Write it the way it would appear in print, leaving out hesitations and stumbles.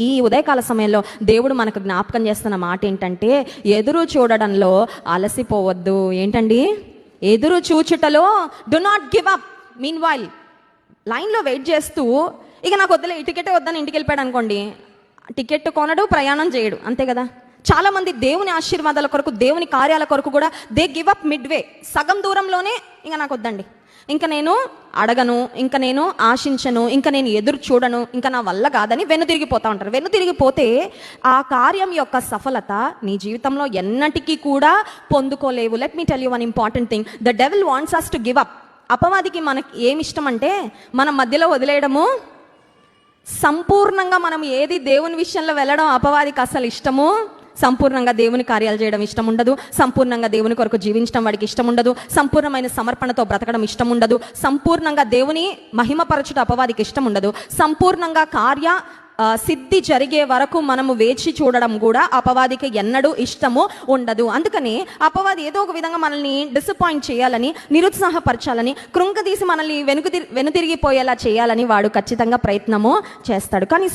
ఈ ఉదయకాల సమయంలో దేవుడు మనకు జ్ఞాపకం చేస్తున్న మాట ఏంటంటే, ఎదురు చూడడంలో అలసిపోవద్దు. ఏంటండి? ఎదురు చూచుటలో do not give up. Meanwhile లైన్లో వెయిట్ చేస్తూ, ఇక నాకు వద్దులే, ఈ టికెటే వద్దని ఇంటికి వెళ్ళిపోయాడు అనుకోండి, టికెట్ కొనడు, ప్రయాణం చేయడు, అంతే కదా. చాలామంది దేవుని ఆశీర్వాదాల కొరకు, దేవుని కార్యాల కొరకు కూడా దే గివ్ అప్ మిడ్వే. సగం దూరంలోనే ఇంకా నాకు వద్దండి, ఇంకా నేను అడగను, ఇంకా నేను ఆశించను, ఇంకా నేను ఎదురు చూడను, ఇంకా నా వల్ల కాదని వెనుతిరిగిపోతూ ఉంటారు. వెనుతిరిగిపోతే ఆ కార్యం యొక్క సఫలత నీ జీవితంలో ఎన్నటికీ కూడా పొందుకోలేవు. Let me tell you one important thing. The devil wants us to give up. అపవాదికి మనకి ఏమి ఇష్టం అంటే మనం మధ్యలో వదిలేయడము. సంపూర్ణంగా మనం ఏది దేవుని విషయంలో వెళ్ళడం అపవాదికి అసలు ఇష్టము. సంపూర్ణంగా దేవుని కార్యాలు చేయడం ఇష్టం ఉండదు. సంపూర్ణంగా దేవుని కొరకు జీవించడం వాడికి ఇష్టం ఉండదు. సంపూర్ణమైన సమర్పణతో బ్రతకడం ఇష్టం ఉండదు. సంపూర్ణంగా దేవుని మహిమపరచుట అపవాదికి ఇష్టం ఉండదు. సంపూర్ణంగా సిద్ధి జరిగే వరకు మనము వేచి చూడడం కూడా అపవాదికి ఎన్నడూ ఇష్టము ఉండదు. అందుకని అపవాది ఏదో ఒక విధంగా మనల్ని డిసప్పాయింట్ చేయాలని, నిరుత్సాహపరచాలని, కృంగదీసి మనల్ని వెనుతిరిగిపోయేలా చేయాలని వాడు ఖచ్చితంగా ప్రయత్నము చేస్తాడు. కానీ